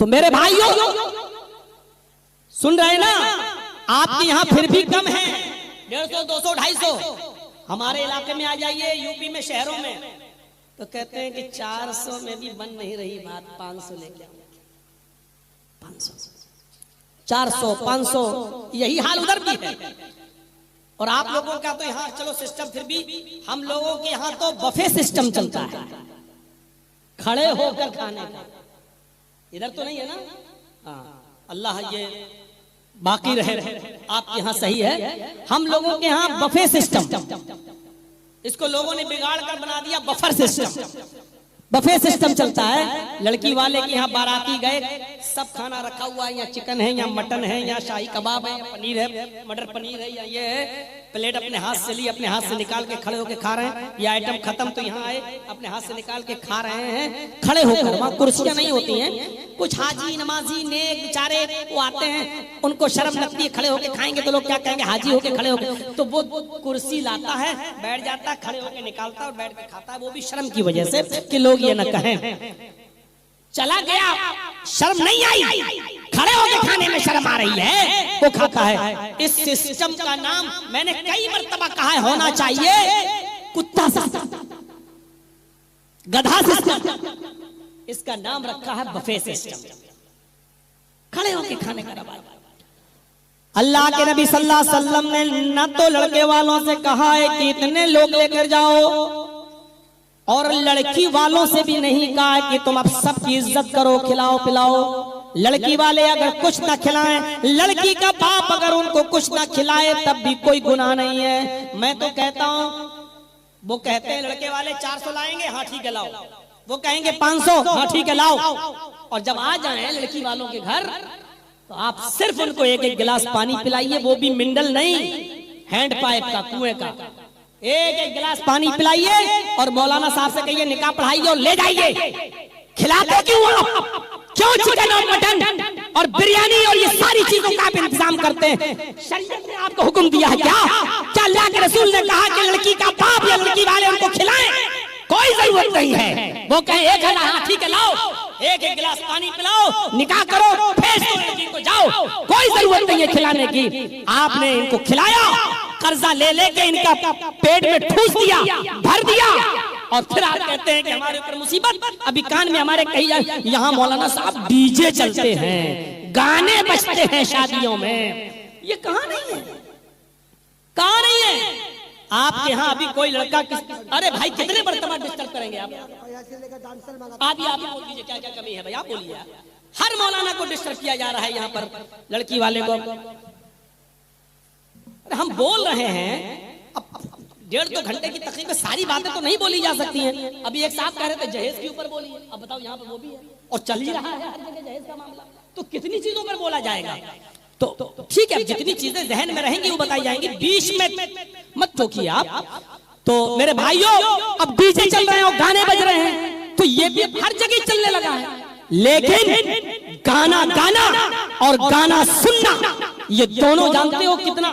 तो मेरे भाइयों सुन रहे ना, आपके यहाँ फिर भी कम है, 150, 200, 250। हमारे इलाके में आ जाइए, यूपी में, शहरों में, तो कहते हैं कि 400 में भी बन नहीं रही बात, 500 लेके आओ। 500, 400, 500, यही हाल उधर भी है। और आप लोगों का तो यहाँ चलो सिस्टम, फिर भी हम लोगों के यहाँ तो बफे सिस्टम चलता है, खड़े होकर खाने का। इधर तो नहीं है ना? हाँ, अल्लाह ये बाकी रहे, आपके यहाँ सही है। हम लोगों के यहाँ बफे सिस्टम, इसको लोगों ने बिगाड़ कर बना दिया बफर सिस्टम। बफे सिस्टम चलता है। लड़की वाले के यहाँ बाराती गए, सब खाना रखा हुआ है, यहाँ चिकन है, यहाँ मटन है, यहाँ शाही कबाब है, पनीर है, मटर पनीर है, या ये है। प्लेट अपने हाथ से ली, अपने हाथ से निकाल के खड़े होकर खा रहे हैं। ये आइटम खत्म तो यहाँ आए, अपने हाथ से निकाल के खा रहे हैं खड़े होकर। वहाँ कुर्सियां नहीं होती हैं। कुछ हाजी नमाजी नेक बेचारे वो आते हैं, उनको शर्म लगती है, खड़े होकर खाएंगे तो लोग क्या कहेंगे, हाजी होकर खड़े होकर। तो वो कुर्सी लाता है, बैठ जाता है, खड़े होकर निकालता है और बैठ के खाता है, वो भी शर्म की वजह से कि लोग ये न कहें। चला गया, शर्म नहीं आई, खड़े होकर खाने में शर्म आ रही है, वो खाता है। इस सिस्टम का नाम मैंने कई मर्तबा कहा है, होना चाहिए कुत्ता सिस्टम, गधा सिस्टम। इसका नाम रखा है बफे सिस्टम, खड़े होकर खाने का रवाज। अल्लाह के नबी सल्लल्लाहु अलैहि वसल्लम ने न तो लड़के वालों से कहा है कि इतने लोग लेकर जाओ, और लड़की वालों से भी नहीं कहा कि तुम अब सबकी इज्जत करो, खिलाओ पिलाओ। लड़की वाले अगर कुछ ना खिलाएं, लड़की का बाप अगर उनको कुछ ना खिलाए, तब भी कोई गुनाह नहीं है। मैं तो कहता हूं, वो कहते हैं लड़के वाले 400 लाएंगे, हाँ ठीक है लाओ। वो कहेंगे 500, हाँ ठीक है लाओ। और जब आ जाए लड़की वालों के घर, तो आप सिर्फ उनको एक एक गिलास पानी पिलाइए, वो भी मिनरल नहीं, हैंड पाइप का, कुएं का। एक एक गिलास पानी पिलाइए और मौलाना साहब से कहिए निकाह पढ़ाइए और ले जाइए। खिलाते क्यों आप? क्यों चिकन और मटन और बिरयानी और ये सारी चीजों का आप इंतजाम करते हैं? शरीयत ने आपको हुक्म दिया है क्या? क्या अल्लाह के रसूल ने कहा कि लड़की का बाप या लड़की वाले उनको खिलाएं? कोई जरूरत नहीं है। वो कहे 1000, हाँ ठीक है लाओ, एक एक गिलास पानी पिलाओ, निकाह करो, भेज दो लड़की को, जाओ। कोई जरूरत नहीं है खिलाने की। आपने इनको खिलाया, कर्जा ले लेके इनका पेट में ठूस दिया, भर दिया, और फिर आप कहते हैं कि हमारे ऊपर मुसीबत। अभी कान में हमारे कहीं यहाँ मौलाना साहब डीजे चलते हैं, गाने बजते हैं शादियों में। ये कहाँ नहीं है, कहाँ नहीं है? आपके यहाँ अभी कोई लड़का अरे भाई कितने मर्तबा डिस्टर्ब करेंगे आप? आप ही बोल दीजिए क्या क्या कमी है भाई, आप बोलिए। हर मौलाना को डिस्टर्ब किया जा रहा है यहाँ पर, लड़की वाले को। हम बोल रहे हैं, अब 1.5-2 घंटे की तकरीब में सारी बातें तो नहीं बोली जा सकती हैं। अभी एक साहब कह रहे थे जहेज के ऊपर बोलिए, अब बताओ यहाँ पर वो भी है और चल ही रहा है हर जगह जहेज का मामला, तो कितनी चीजों पर बोला जाएगा? तो ठीक है, जितनी चीजें जहन में रहेंगी वो बताई जाएंगी, बीच में मत टोकिए आप। तो मेरे भाइयों, अब डीजे चल रहे हैं और गाने बज रहे हैं, तो ये भी हर जगह चलने लगा है। लेकिन गाना गाना और गाना सुनना, ये दोनों जानते हो कितना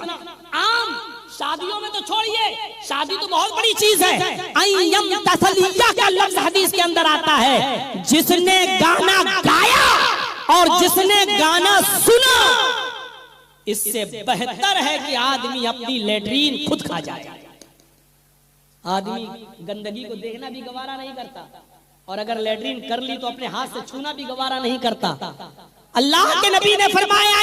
आम। शादियों में तो छोड़िए, शादी तो बहुत बड़ी चीज है। अय्यम तसलिया का लफ्ज हदीस के अंदर आता है, जिसने गाना गाया और जिसने गाना सुना, इससे बेहतर है कि आदमी अपनी लेटरीन खुद खा जाए। आदमी गंदगी को देखना भी गवारा नहीं करता, और अगर लेटरीन कर ली तो अपने हाथ से छूना भी गवारा नहीं करता। अल्लाह के नबी ने फरमाया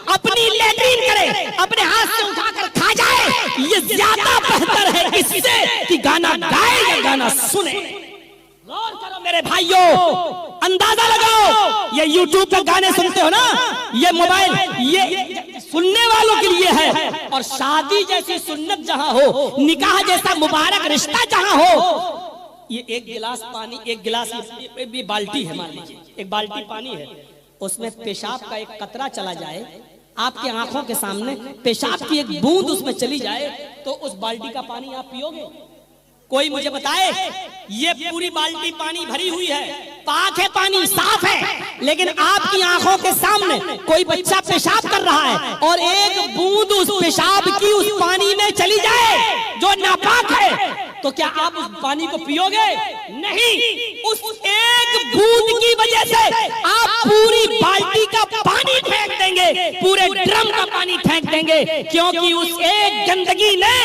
अपनी लेटरीन करे, अपने हाथ से उठाकर खा जाए, ये ज्यादा बेहतर है इससे कि गाना गाए या गाना सुने। गौर करो मेरे भाइयों, अंदाजा लगाओ, ये यूट्यूब पे गाने सुनते हो ना, ये मोबाइल ये सुनने वालों के लिए है। और शादी जैसी सुन्नत जहां हो, निकाह जैसा मुबारक रिश्ता जहां हो, ये एक गिलास पानी, एक गिलास भी बाल्टी है, मान लीजिए एक बाल्टी पानी है, उसमें पेशाब का एक कतरा चला जाए, आपके आंखों के सामने पेशाब की एक बूंद उसमें चली जाए, तो उस बाल्टी का पानी आप पियोगे? कोई मुझे बताए? ये पूरी बाल्टी पानी भरी हुई है, पाक है, पानी साफ है, लेकिन आपकी आंखों के सामने कोई बच्चा पेशाब कर रहा है और एक बूंद उस पेशाब की उस पानी में चली जाए जो नापाक है, तो क्या आप उस पानी को पियोगे? नहीं। उस एक बूंद की वजह से देंगे, क्योंकि उस एक गंदगी ने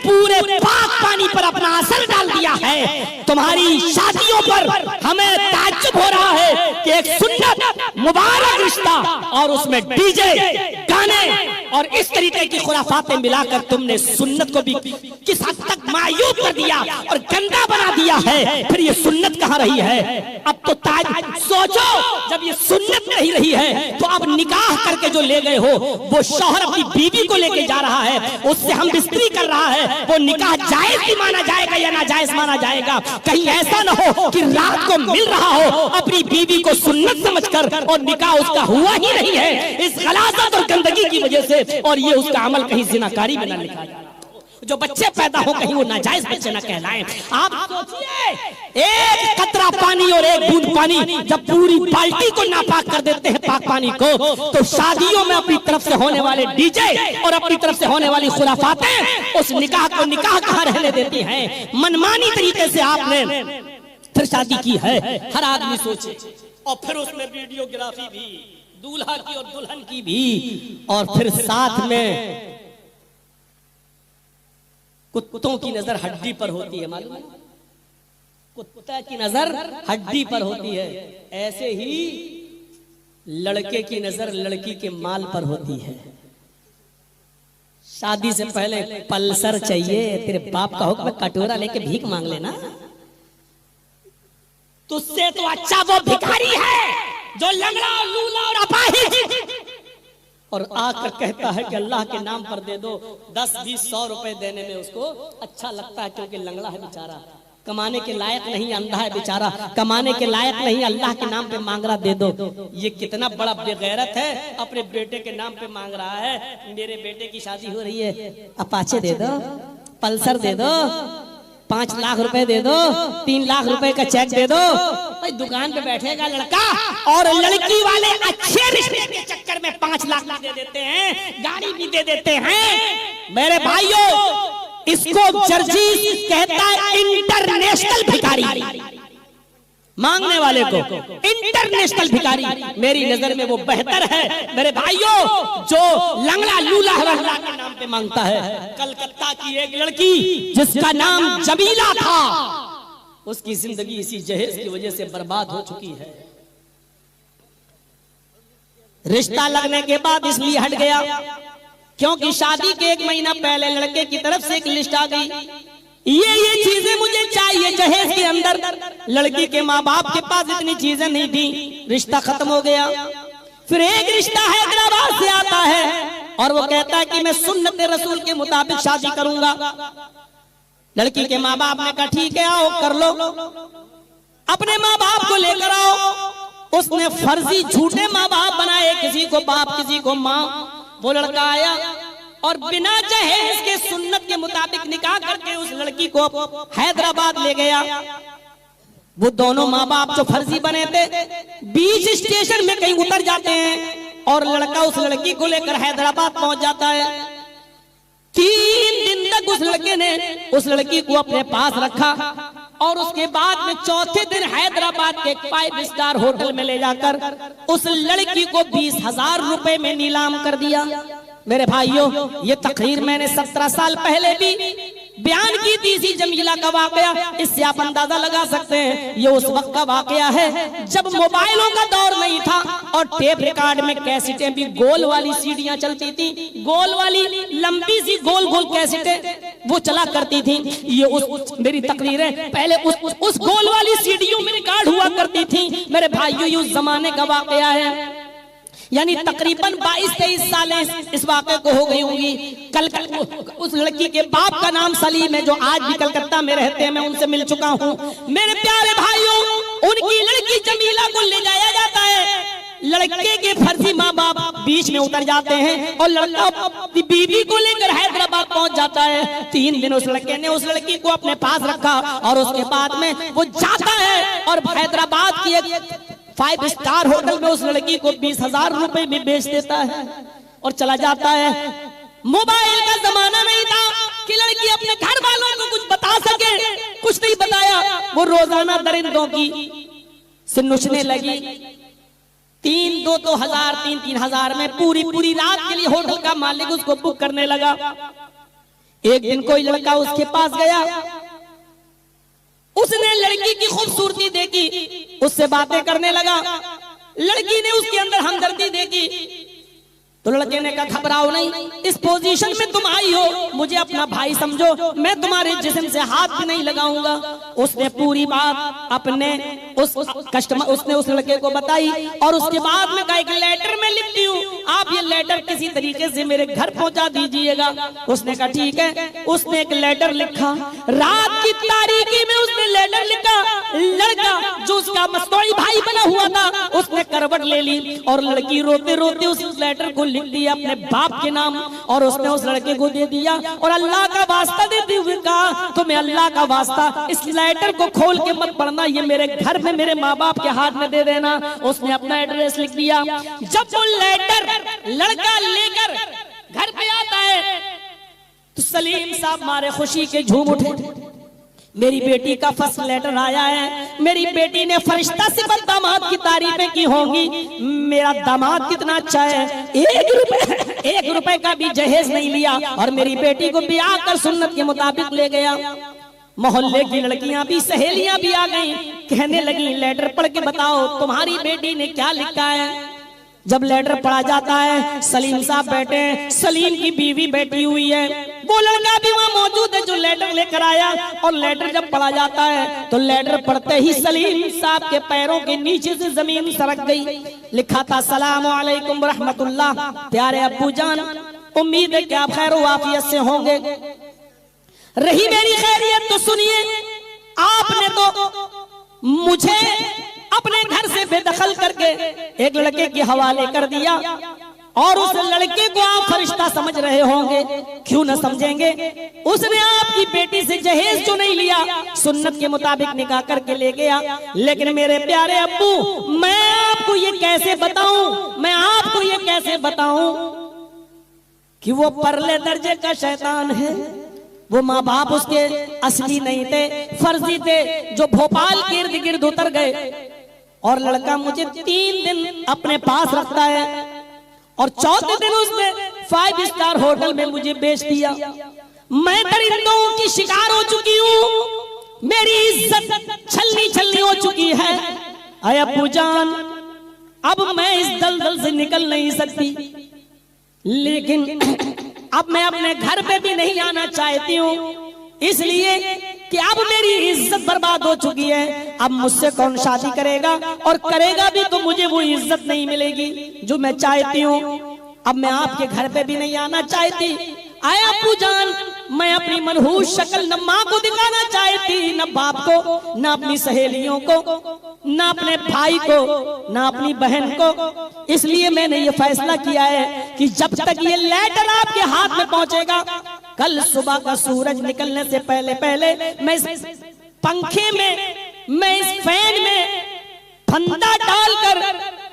पूरे पाक पानी पर अपना असर डाल दिया है। तुम्हारी शादियों पर हमें ताज्जुब हो रहा है कि एक सुन्नत मुबारक रिश्ता और उसमें डीजे गाने और इस तरीके की खुराफातें मिलाकर तुमने सुन्नत को भी किस हद तक मायूब कर दिया और गंदा बना दिया है। फिर ये सुन्नत कहाँ रही है? अब तो ताज सोचो, जब ये सुन्नत नहीं रही है तो अब निकाह करके जो ले गए हो, वो शौहर अपनी बीवी को लेके जा रहा है, उससे हम बिस्तरी कर रहा है, वो निकाह जायज भी माना जाएगा या नाजायज माना जाएगा? कहीं ऐसा ना हो कि रात को मिल रहा हो अपनी बीवी को सुन्नत समझकर और निकाह उसका हुआ ही नहीं है इस गलाजत और गंदगी की वजह से, और ये उसका अमल कहीं जिनाकारी में ना लिखा जाए। जो बच्चे पैदा हो कहीं वो नाजायज बच्चे ना कहलाएं। आप सोचिए, एक कतरा पानी और एक बूंद पानी जब पूरी बाल्टी को नापाक कर देते हैं पाक पानी को, तो शादियों में अपनी तरफ से होने वाले डीजे और अपनी तरफ से होने वाली खुराफातें उस निकाह को निकाह कहाँ रहने देती हैं? मनमानी तरीके से आपने फिर शादी की है। हर आदमी सोचे, और फिर उसमें वीडियोग्राफी भी, दूल्हा की और दुल्हन की भी, और फिर साथ में कुत्तों की नजर हड्डी पर होती है। मालूम है, कुत्ता की नजर हड्डी पर होती है, ऐसे ही लड़के की नजर लड़की के माल पर होती है। शादी से पहले पल्सर चाहिए, तेरे बाप का हुक्म, कटोरा लेके भीख मांग लेना। तुझसे तो अच्छा वो भिखारी है जो लंगड़ा और लूला और अपाहिज और आकर कहता है कि अल्लाह के नाम पर दे दो, 10-20-100 रुपए देने में उसको अच्छा लगता है, क्योंकि लंगड़ा है बेचारा, कमाने के लायक नहीं, अंधा है बेचारा, कमाने के लायक नहीं, अल्लाह के नाम पे मांग रहा, दे दो। ये कितना बड़ा बेगैरत है, अपने बेटे के नाम पे मांग रहा है। मेरे बेटे की शादी हो रही है, अपाचे दे दो, पल्सर दे दो, 5 लाख रुपए दे दो, 3 लाख रुपए का चेक दे दो। भाई दुकान पे बैठेगा लड़का और लड़की वाले अच्छे रिश्ते के चक्कर में 5 लाख भी दे देते हैं, गाड़ी भी दे देते हैं। मेरे भाइयों, इसको जर्जीस कहता है इंटरनेशनल भिखारी। मांगने वाले को इंटरनेशनल भिखारी। मेरी नजर में वो बेहतर है मेरे भाइयों जो लंगड़ा लूला अल्लाह के नाम पे मांगता है। कलकत्ता की एक लड़की जिसका नाम जमीला था, उसकी जिंदगी इसी जहेज की वजह से बर्बाद हो चुकी है। रिश्ता लगने के बाद इसलिए हट गया क्योंकि शादी के 1 महीना पहले लड़के की तरफ से एक लिस्ट आ गई, ये चीजें मुझे चाहिए जहेज के अंदर। लड़की के माँ बाप के पास इतनी चीजें नहीं थी, रिश्ता खत्म हो गया। फिर एक रिश्ता हैदराबाद से आता है और वो कहता है कि मैं सुन्नत रसूल के मुताबिक शादी करूंगा। लड़की के माँ बाप ने कहा ठीक है आओ कर लो, अपने माँ बाप को लेकर आओ। उसने फर्जी झूठे माँ बाप बनाए, किसी को बाप किसी को माँ। वो लड़का आया और बिना जहेज के सुन्नत के मुताबिक निकाह करके उस लड़की को हैदराबाद ले गया। वो दोनों माँ बाप जो फर्जी बने थे बीच स्टेशन में कहीं उतर जाते हैं और लड़का उस लड़की को लेकर हैदराबाद पहुंच जाता है। 3 दिन तक उस लड़के ने उस लड़की को अपने पास रखा और उसके बाद में चौथे दिन हैदराबाद के 5 स्टार होटल में ले जाकर उस लड़की को 20,000 रुपए में नीलाम कर दिया। मेरे भाइयों, ये तकरीर मैंने 17 साल पहले भी बयान की थी, इसी जमीला का वाकया। इससे आप अंदाजा लगा सकते हैं ये उस वक्त का वाकया है जब मोबाइलों का दौर नहीं था और टेप रिकॉर्ड में कैसेटें भी गोल वाली सीडियां चलती थी, गोल वाली लंबी सी गोल गोल कैसेटें वो चला करती थी। ये उस मेरी तकरीर है, पहले उस गोल वाली सीडियों में रिकॉर्ड हुआ करती थी। मेरे भाइयों, ये उस जमाने का वाकया है, यानी तकरीबन 22-23 साल इस वाक़े को हो गई होंगी। कल उस लड़की के बाप का नाम सलीम है जो आज भी कलकत्ता में रहते हैं, मैं उनसे मिल चुका हूँ। मेरे प्यारे भाइयों, उनकी लड़की जमीला को ले जाया जाता है। लड़के के फर्जी माँ बाप बीच में उतर जाते हैं और लड़का बीवी को लेकर हैदराबाद पहुंच जाता है। 3 दिन उस लड़के ने उस लड़की को अपने पास रखा और उसके बाद में वो जाता है और हैदराबाद की एक 5 स्टार होटल में उस लड़की को 20,000 रुपए में बेच देता है और चला जाता है। मोबाइल का जमाना नहीं था कि लड़की अपने घर वालों को कुछ बता सके, कुछ नहीं बताया। वो रोजाना दरिंदों की से नोचने लगी, दो हजार, 3,000 में पूरी रात के लिए होटल का मालिक उसको बुक करने लगा। एक दिन कोई लड़का उसके पास गया, उसने लड़की की खूबसूरती देखी, उससे बातें करने लगा। लड़की ने उसके अंदर हमदर्दी देखी तो लड़के ने कहा घबराओ नहीं, इस पोजीशन में तुम आई हो, मुझे अपना भाई समझो, मैं तुम्हारे जिस्म से हाथ भी नहीं लगाऊंगा। उसने पूरी बात अपने उसने उस लड़के को बताई और उसके बाद में कहा एक लेटर में लिखती हूँ, आप ये लेटर किसी तरीके से मेरे घर पहुंचा दीजिएगा। उसने कहा ठीक है। उसने एक लेटर लिखा, रात की तारीकी में उसने लेटर लिखा। लड़का जो उसका मस्तूरी भाई बना हुआ था उसने करवट ले ली और लड़की रोते रोते उस लेटर को लिख दिया अपने बाप के नाम और उसने उस लड़के को दे दिया और अल्लाह का वास्ता देते हुए कहा तुम्हें अल्लाह का वास्ता इस लेटर को खोल के मत पढ़ना, ये मेरे घर में मेरे माँ बाप के हाथ में दे देना। उसने अपना एड्रेस लिख दिया। जब वो लेटर लड़का लेकर घर पे आता है तो सलीम साहब मारे खुशी के झूम उठे, मेरी बेटी का फर्स्ट लेटर आया है, मेरी बेटी ने फरिश्ता सिफत दामाद की तारीफें की होंगी, मेरा दामाद कितना अच्छा है, 1 रुपए का भी जहेज नहीं लिया और मेरी बेटी को ब्याह कर सुन्नत के मुताबिक ले गया। मोहल्ले की लड़कियां भी सहेलियां भी आ गईं, कहने लगी लेटर पढ़ के बताओ तुम्हारी बेटी ने क्या लिखा है। जब लेटर पढ़ा जाता है, सलीम साहब बैठे हैं, सलीम की बीवी बैठी हुई है, वो लड़का भी वहां मौजूद है जो लेटर लेकर आया। और लेटर जब पढ़ा जाता है तो लेटर पढ़ते ही सलीम साहब के पैरों के नीचे से जमीन सरक गई। लिखा था सलाम अलैकुम रहमतुल्लाह, प्यारे अब्बू जान, उम्मीद है कि आप खैर वाफियत से होंगे। रही मेरी खैरियत तो सुनिए, आपने तो मुझे अपने घर से बेदखल करके एक लड़के के हवाले कर दिया और उस लड़के को आप फरिश्ता समझ रहे होंगे, क्यों न समझेंगे। उसने आपकी बेटी से जहेज जो नहीं लिया, सुन्नत के मुताबिक निकाह करके ले गया। लेकिन मेरे प्यारे अब्बू, मैं आपको ये कैसे बताऊं कि वो परले दर्जे का शैतान है। वो माँ बाप उसके असली नहीं थे, फर्जी थे, जो भोपाल के इर्द गिर्द उतर गए। और लड़का मुझे 3 दिन अपने पास रखता है और चौथे दिन उसने 5 स्टार होटल में मुझे बेच दिया। मैं परिंदों की शिकार हो चुकी हूँ, मेरी इज्जत छलनी हो चुकी है। अय अब्बू जान, अब मैं इस दलदल से निकल नहीं सकती, लेकिन अब मैं अपने घर पे भी नहीं आना चाहती हूँ, इसलिए कि अब मेरी इज्जत बर्बाद हो चुकी है। अब मुझसे कौन शादी करेगा और करेगा भी तो मुझे वो इज्जत नहीं मिलेगी जो मैं चाहती हूँ। अब मैं आपके घर पे भी नहीं आना चाहती। आया अब्बू जान, मैं अपनी मनहूस शक्ल न माँ को दिखाना चाहती, न बाप को, न अपनी सहेलियों को, न अपने भाई को, न अपनी बहन को। इसलिए मैंने ये फैसला किया है कि जब तक ये लेटर आपके हाथ में पहुंचेगा, कल सुबह का सूरज निकलने से पहले पहले मैं इस पंखे में, मैं इस फैन में फंदा डालकर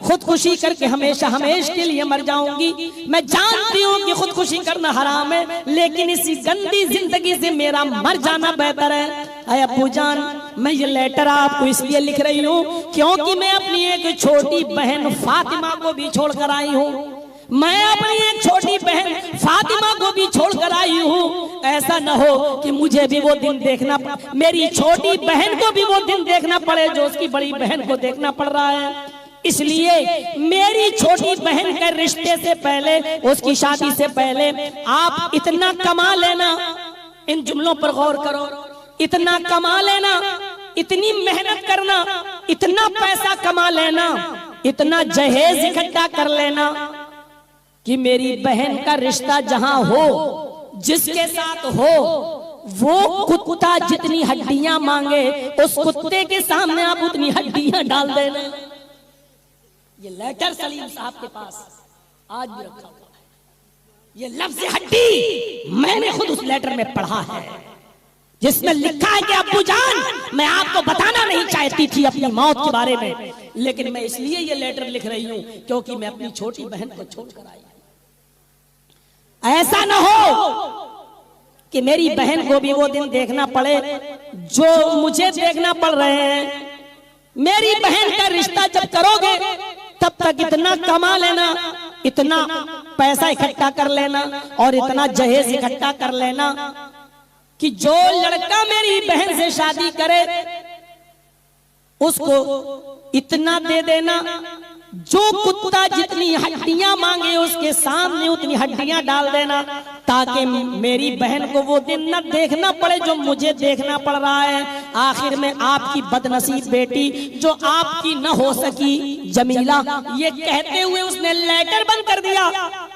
खुदकुशी करके हमेशा के लिए मर जाऊंगी। मैं जानती हूँ कि खुदकुशी करना हराम है, लेकिन इसी गंदी जिंदगी से मेरा मर जाना बेहतर है। अय अब्बू जान, मैं ये लेटर आपको इसलिए लिख रही हूँ क्योंकि मैं अपनी एक छोटी बहन फातिमा को भी छोड़कर आई हूँ। मैं अपनी एक छोटी बहन फातिमा को भी छोड़कर आई हूँ। ऐसा न हो कि मुझे भी वो दिन देखना, मेरी छोटी बहन को भी वो दिन देखना पड़े जो उसकी बड़ी बहन को देखना पड़ रहा है। इसलिए मेरी छोटी बहन के रिश्ते से पहले, उसकी शादी से पहले आप इतना कमा लेना, इन जुमलों पर गौर करो, इतना कमा लेना, इतनी मेहनत करना, इतना पैसा कमा लेना, इतना जहेज इकट्ठा कर लेना कि मेरी बहन का रिश्ता जहां हो, जिसके साथ हो, वो कुत्ता जितनी हड्डियां मांगे उस कुत्ते के सामने आप उतनी हड्डियां डाल देना। ये लेटर सलीम साहब के पास आज भी रखा हुआ है। ये लफ्ज़ हड्डी मैंने खुद उस लेटर में पढ़ा है, जिसमें लिखा है कि अब्बू जान, मैं आपको बताना नहीं चाहती थी अपनी मौत के बारे में, लेकिन मैं इसलिए ये लेटर लिख रही हूं क्योंकि मैं अपनी छोटी बहन को छोड़कर आई। ऐसा न हो कि मेरी बहन को भी वो दिन देखना पड़े जो मुझे देखना पड़ रहे हैं। मेरी बहन का रिश्ता जब करोगे तब तक तक इतना कमा लेना, इतना पैसा इकट्ठा कर लेना और इतना जहेज इकट्ठा कर लेना कि जो लड़का मेरी बहन से शादी करे उसको इतना दे देना, जो कुत्ता जितनी हड्डियां मांगे उसके सामने उतनी हड्डियां डाल देना, ताकि मेरी बहन को वो दिन न देखना पड़े जो मुझे देखना पड़ रहा है। आखिर में आपकी बदनसीब बेटी जो आपकी न हो सकी जमीला, ये कहते हुए उसने लेटर बंद कर दिया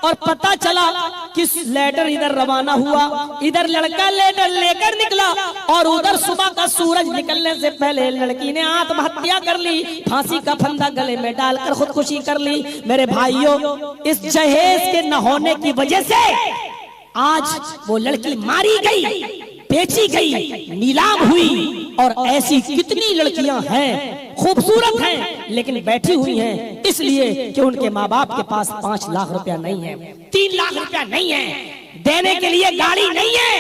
और पता चला कि लेटर इधर रवाना हुआ, इधर लड़का लेटर लेकर निकला और उधर सुबह का सूरज निकलने से पहले लड़की ने आत्महत्या कर ली, फांसी का फंदा गले में डालकर खुदकुशी कर ली। मेरे भाइयों, इस जहेज के न होने की वजह से आज वो लड़की मारी गई, बेची गई, नीलाम हुई। और ऐसी कितनी लड़कियां हैं, खूबसूरत हैं, लेकिन बैठी हुई हैं इसलिए कि उनके माँ बाप के पास 5 लाख रुपया नहीं है, 3 लाख रुपया नहीं है, देने के लिए गाड़ी नहीं है।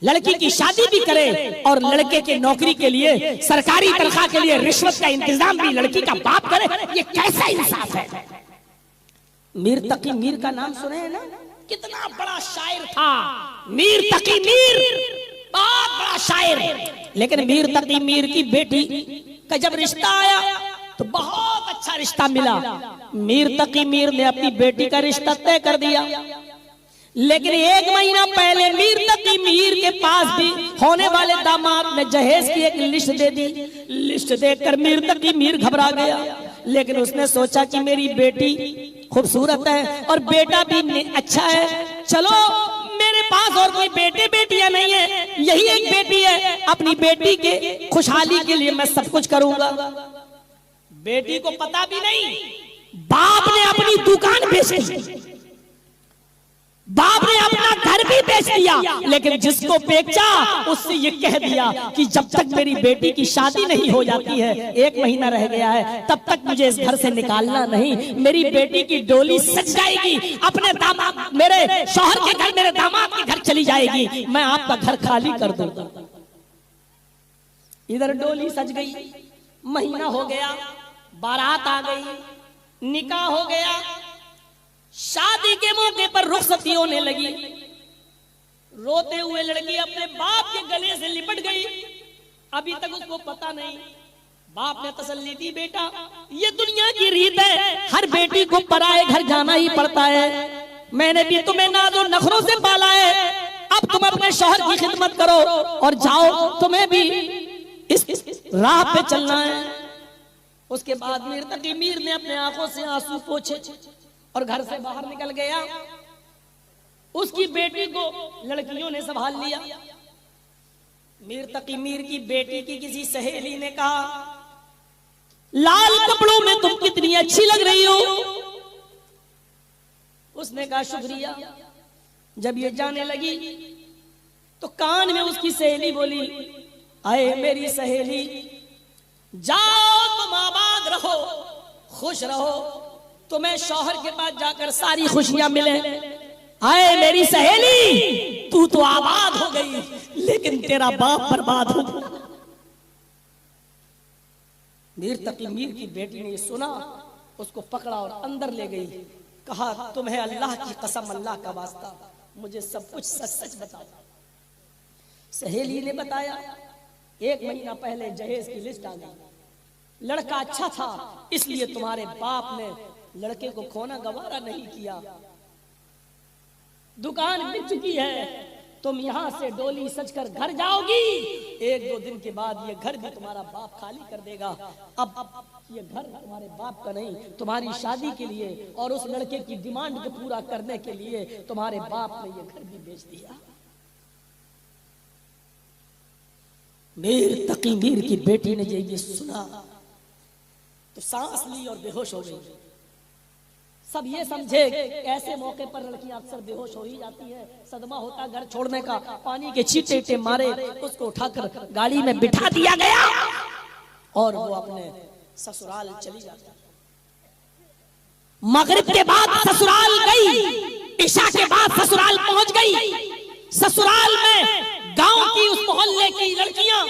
लड़की की शादी भी करे और लड़के के नौकरी के लिए, सरकारी तनख्वाह के लिए रिश्वत का इंतजाम भी लड़की का बाप करे। ये कैसा इंसाफ है? मीर तकी मीर का नाम सुने हैं ना? कितना बड़ा शायर था मीर तकी मीर, बहुत बड़ा शायर। लेकिन मीर तकी मीर की बेटी का जब रिश्ता आया तो बहुत अच्छा रिश्ता मिला। मीर तकी मीर ने अपनी बेटी का रिश्ता तय कर दिया, लेकिन 1 महीना पहले मीर तकी मीर के पास भी होने वाले दामाद ने जहेज की एक लिस्ट दे दी। लिस्ट देखकर मीर तकी मीर घबरा गया, लेकिन उसने सोचा कि मेरी बेटी खूबसूरत है और बेटा भी अच्छा है, चलो मेरे पास और कोई बेटे बेटियां नहीं है, यही एक बेटी है, अपनी बेटी के खुशहाली के लिए मैं सब कुछ करूंगा। बेटी को पता भी नहीं, बाप ने अपनी दुकान बेच दी, बाप ने अपना घर भी बेच दिया, लेकिन जिसको बेचा उससे ये कह दिया कि जब तक मेरी बेटी की शादी नहीं हो जाती है, 1 महीना रह गया है, तब तक मुझे इस घर से निकालना नहीं। मेरी बेटी की डोली सज जाएगी, अपने दामाद, मेरे शौहर के घर, मेरे दामाद के घर चली जाएगी, मैं आपका घर खाली कर दूंगा। इधर डोली सज गई, महीना हो गया, बारात आ गई, निकाह हो गया, शादी के मौके पर रुखसती होने लगी। रोते हुए लड़की अपने बाप के गले से लिपट गई। अभी तक उसको पता नहीं, बाप ने तसल्ली दी, बेटा ये दुनिया की रीत है, हर बेटी को पराए घर जाना ही पड़ता है, मैंने भी तुम्हें नाज़ो नखरों से पाला है, अब तुम अपने शौहर की खिदमत करो और जाओ, तुम्हें भी इस राह पे चलना है। उसके बाद मीर तकी मीर ने अपने आंखों से आंसू पोंछे और घर से बाहर निकल गया। उसकी बेटी को लड़कियों ने संभाल लिया। मीर तकी मीर की बेटी की किसी सहेली ने कहा, लाल कपड़ों में तुम कितनी अच्छी लग रही हो। उसने कहा शुक्रिया। जब ये जाने लगी तो कान में उसकी सहेली बोली, आए मेरी सहेली, जाओ तुम आबाद रहो, खुश रहो, तुम्हें शौहर के पास जाकर सारी खुशियां मिले। आए मेरी सहेली, तू तो आबाद हो गई, लेकिन तेरा बाप बर्बाद हो गया। मीर तकी मीर की बेटी ने सुना, उसको पकड़ा और अंदर ले गई। कहा, तुम्हें अल्लाह की कसम, अल्लाह का वास्ता, मुझे सब कुछ सच सच बताओ। सहेली ने बताया, 1 महीना पहले जहेज की लिस्ट आ गई, लड़का अच्छा था, इसलिए तुम्हारे बाप ने लड़के को खोना गवारा नहीं किया, दुकान बिक चुकी है, तुम यहां से डोली सजकर घर जाओगी, 1-2 दिन के बाद ये घर भी तुम्हारा बाप खाली कर देगा। अब ये घर तुम्हारे बाप का नहीं, तुम्हारी शादी के लिए और उस लड़के की डिमांड को पूरा करने के लिए तुम्हारे बाप ने ये घर भी बेच दिया। मीर तकी मीर की बेटी ने जब ये सुना तो सांस ली और बेहोश हो गई। सब ये समझे, ऐसे मौके पर लड़कियां अक्सर बेहोश हो ही जाती है, सदमा होता घर छोड़ने का, पानी के छींटे मारे, उसको उठाकर गाड़ी में बिठा दिया गया और वो अपने ससुराल चली जाती। मगरिब के बाद ससुराल गई, इशा के बाद ससुराल पहुंच गई। ससुराल में गांव की उस मोहल्ले की लड़कियां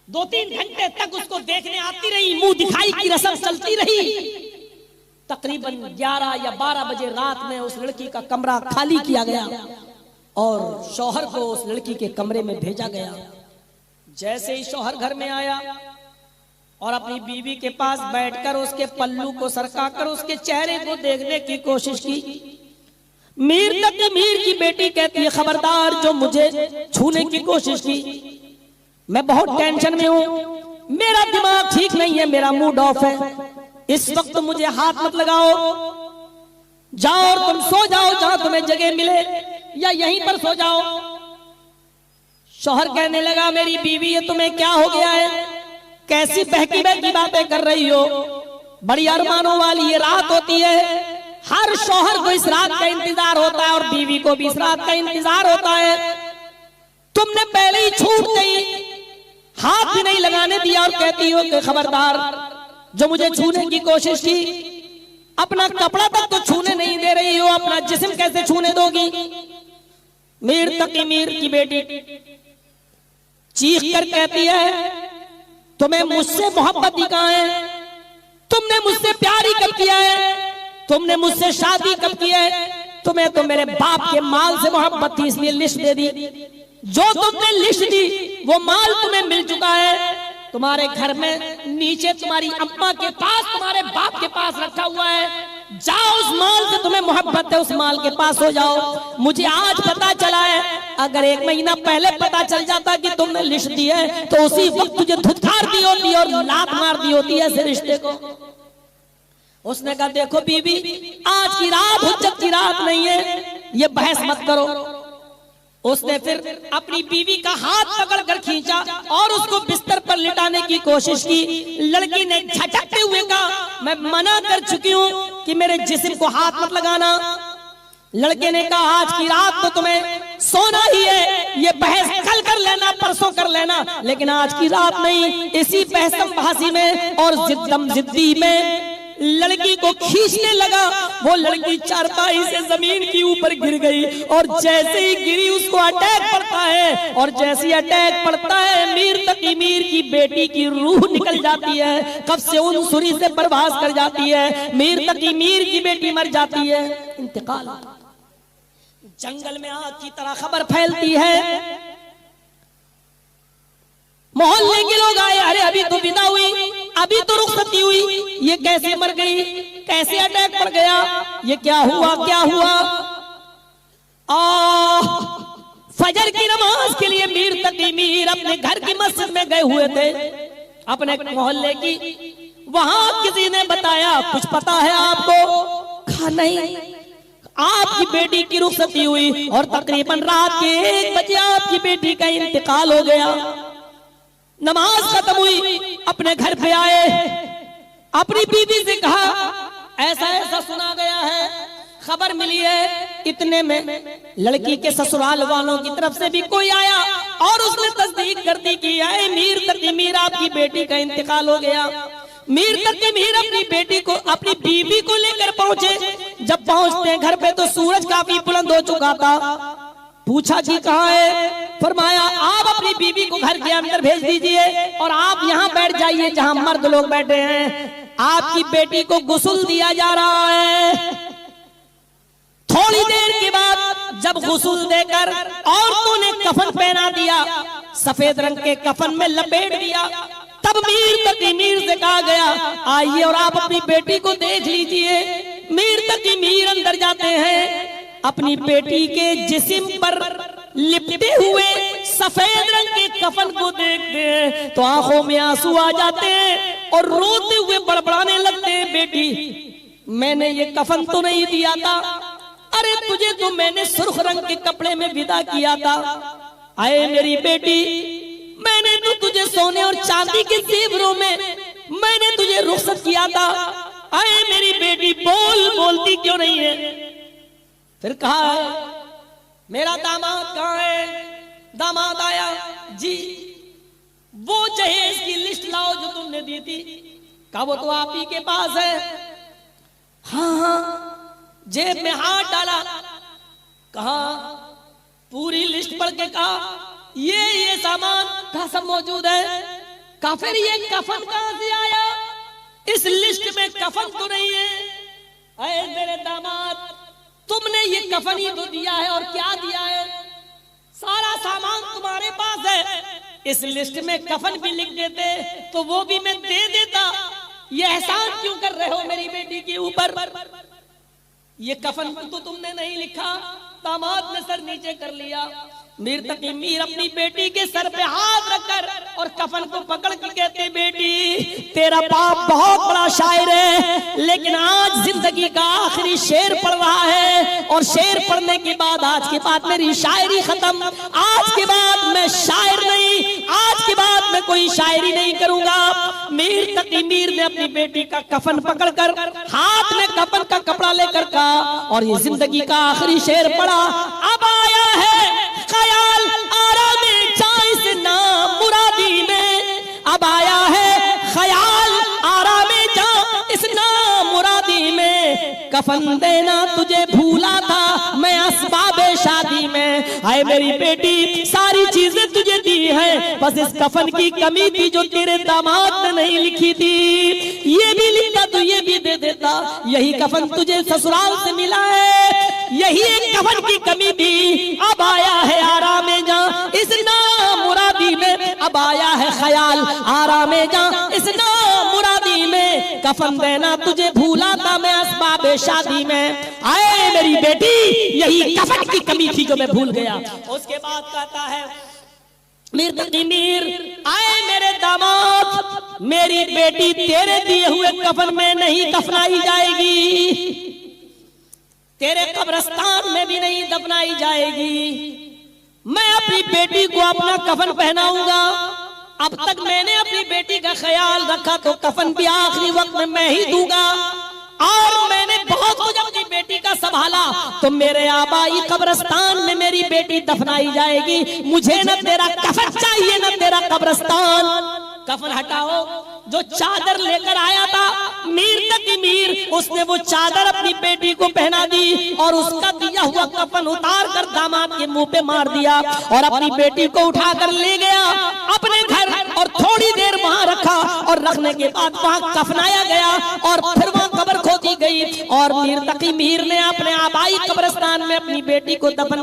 2-3 घंटे तक उसको देखने आती रही, मुंह दिखाई की रस्म चलती रही। तकरीबन 11 या 12 बजे रात में उस लड़की का कमरा खाली किया गया और शौहर को उस लड़की के कमरे में भेजा गया। जैसे ही शौहर घर में आया और अपनी बीवी के पास बैठकर उसके पल्लू को सरकाकर उसके चेहरे को देखने की कोशिश की, मीर की बेटी कहती है, खबरदार जो मुझे छूने की कोशिश की, मैं बहुत टेंशन में हूं, मेरा दिमाग ठीक नहीं है, मेरा मूड ऑफ है, इस वक्त मुझे हाथ मत लगाओ, जाओ और तुम सो जाओ जहां तुम्हें जगह मिले या यहीं पर सो जाओ। शौहर कहने लगा, मेरी बीवी, ये तुम्हें क्या हो गया है, कैसी बहकी बहकी बातें कर रही हो, बड़ी अरमानों वाली ये रात होती है, हर शौहर को इस रात का इंतजार होता है और बीवी को भी इस रात का इंतजार होता है, तुमने पहले ही छूट गई, हाथ भी नहीं लगाने दिया और कहती हो कि खबरदार जो मुझे छूने की कोशिश की, अपना कपड़ा तक तो छूने नहीं दे रही हो, अपना जिस्म कैसे छूने दोगी। मीर की बेटी चीख कर कहती है, तुम्हें मुझसे मोहब्बत ही कहां है, तुमने मुझसे प्यार ही कब किया है, तुमने मुझसे शादी कब की है, तुम्हें तो मेरे बाप के माल से मोहब्बत थी इसलिए लिस्ट दे दी, जो तुमने लिस्ट दी वो माल तुम्हें मिल चुका है, तुम्हारे घर में नीचे तुम्हारी अम्मा के पास तुम्हारे बाप के पास रखा हुआ है, जाओ उस माल से तुम्हें मोहब्बत है उस माल के पास हो जाओ। मुझे आज पता चला है, अगर 1 महीना पहले पता चल जाता कि तुमने लिस्ट दी है तो उसी वक्त तुझे धुतकार दी होती और लात मार दी होती है ऐसे रिश्ते को। उसने कहा, देखो बीबी, आज की रात हुज्जत की रात नहीं है, ये बहस मत करो। उसने फिर अपनी बीवी का हाथ पकड़कर खींचा और उसको बिस्तर पर लिटाने की कोशिश की। लड़की ने झटकते हुए कहा, मैं मना कर चुकी हूं कि मेरे जिस्म को हाथ मत लगाना। लड़के ने कहा, आज की रात तो तुम्हें सोना ही है, ये बहस कल कर लेना, परसों कर लेना, लेकिन आज की रात नहीं। इसी बहसम बहसी में और जिद्दी में लड़की को खींचने लगा, वो लड़की चारपाई से जमीन के ऊपर गिर गई और जैसे ही गिरी उसको अटैक पड़ता है और जैसे ही अटैक पड़ता है मीर की बेटी की रूह निकल जाती है, कब से उन सुरी से परवास कर जाती है, मीर की बेटी मर जाती है, इंतकाल। जंगल में आग की तरह खबर फैलती है, मोहल्ले के लोग आए, अरे अभी तो विदा हुई, अभी तो रुखसती हुई, ये कैसे मर गई, कैसे अटैक पड़ गया, ये क्या हुआ क्या हुआ। फजर की नमाज के लिए मीर अपने घर की मस्जिद में गए हुए थे, अपने मोहल्ले की। वहां किसी ने बताया, कुछ पता है आपको? कहा नहीं, आपकी बेटी की रुखसती हुई और तकरीबन रात के 1 बजे आपकी बेटी का इंतकाल हो गया। नमाज खत्म हुई, अपने घर पे आए, अपनी बीवी से कहा, ऐसा ऐसा सुना गया है, खबर मिली है। इतने में लड़की के ससुराल वालों की तरफ से भी कोई आया और उसने तस्दीक कर दी कि आए मीर आपकी बेटी का इंतकाल हो गया। मीर अपनी बेटी को, अपनी बीवी को लेकर पहुंचे। जब पहुंचते घर पे तो सूरज काफी बुलंद हो चुका था। पूछा कि कहाँ है? फरमाया, आप अपनी बीवी को घर के अंदर भेज दीजिए और आप यहाँ बैठ जाइए जहाँ मर्द लोग बैठे हैं, आपकी बेटी को गुस्ल दिया जा रहा है। थोड़ी देर के बाद जब गुस्ल देकर औरतों ने कफन पहना दिया, सफेद रंग के कफन में लपेट दिया, तब मीर से कहा गया, आइए और आप अपनी बेटी को देख लीजिए। मीर अंदर जाते हैं, अपनी बेटी के जिस्म पर लिपटे हुए सफेद रंग के कफन को देखते हैं तो आंखों में आंसू आ जाते हैं और रोते हुए बड़बड़ाने लगते हैं, बेटी मैंने ये कफन तो नहीं दिया था, अरे तुझे तो मैंने सुर्ख रंग के कपड़े में विदा किया था। आए मेरी बेटी, मैंने तो तुझे सोने और चांदी के जेवरों में मैंने तुझे रुखसत किया था। आए मेरी बेटी, बोलती क्यों नहीं है? फिर कहा, मेरा दामाद कहाँ है? दामाद आया, जी वो जहेज की लिस्ट लाओ जो तुमने दी थी। कहा वो तो आप ही के पास है। हाँ, जेब में हाथ डाला, कहा पूरी लिस्ट पढ़ के कहा ये सामान का सब मौजूद है। कहा फिर ये कफन कहां से आया? इस लिस्ट में कफन तो नहीं है। तुमने ये कफन ही तो दिया है, और क्या दिया है? सारा सामान तुम्हारे पास है, इस लिस्ट में कफन भी लिख देते तो वो भी मैं दे देता। ये एहसान क्यों कर रहे हो मेरी बेटी के ऊपर? ये कफन तो तुमने नहीं लिखा। दामाद ने सर नीचे कर लिया। मीर तकी मीर अपनी बेटी के सर पे हाथ रखकर और कफन को पकड़ के कहते, बेटी तेरा बाप बहुत बड़ा शायर है, लेकिन आज जिंदगी का आखिरी शेर पढ़ रहा है, और शेर पढ़ने के बाद आज के बाद मेरी शायरी खत्म। आज के बाद मैं शायर नहीं, आज के बाद मैं कोई शायरी नहीं करूंगा। मीर तकी मीर ने अपनी बेटी का कफन पकड़कर हाथ में कफन का कपड़ा लेकर कहा, और ये जिंदगी का आखिरी शेर पढ़ा। अब आया है ख्याल आराम जाइस ना मुरादी में, अब आया है ख्याल आराम जा इस ना मुरादी में, कफन देना तुझे भूला था मैं असबाबे शादी में। हाय मेरी बेटी सारी चीजें तुझे दी है, बस इस कफन की कमी थी जो तेरे दामाद ने नहीं लिखी थी। ये भी लिखता तो ये भी दे देता, यही कफन तुझे ससुराल से मिला है, यही एक कफन की कमी थी। अब आया है आराम जा इस ना मुरादी में, अब आया है ख्याल आराम जा इस ना मुरादी में, कफन देना तुझे भूला था मैं असबाबे शादी में। आए मेरी बेटी यही कफन की कमी थी जो मैं भूल गया। उसके बाद कहता है मीर तकी मीर, आए मेरे दामाद, मेरी बेटी तेरे दिए हुए कफन में नहीं दफनाई जाएगी, तेरे कब्रिस्तान में भी नहीं दफनाई जाएगी। मैं अपनी बेटी को अपना कफन पहनाऊंगा। अब तक मैंने अपनी बेटी का ख्याल रखा तो कफन भी आखिरी वक्त में मैं ही दूंगा, और मैंने बहुत कुछ अपनी बेटी का संभाला, तो मेरे आबाई कब्रिस्तान में मेरी बेटी दफनाई जाएगी। मुझे न तेरा कफन चाहिए न तेरा कब्रिस्तान। कफन हटाओ। जो चादर लेकर आया था मीर तकी मीर, उसने वो चादर अपनी बेटी को पहना दी, और उसका दिया हुआ कफन उतार कर दामाद के मुंह पे मार दिया, और अपनी बेटी को उठाकर ले गया अपने घर, और थोड़ी देर वहां रखा, और रखने के बाद वहां कफनाया गया, और फिर वहां कब्र खोदी गई, और मीर तकी मीर ने अपने आबाई कब्रिस्तान में अपनी बेटी को दफन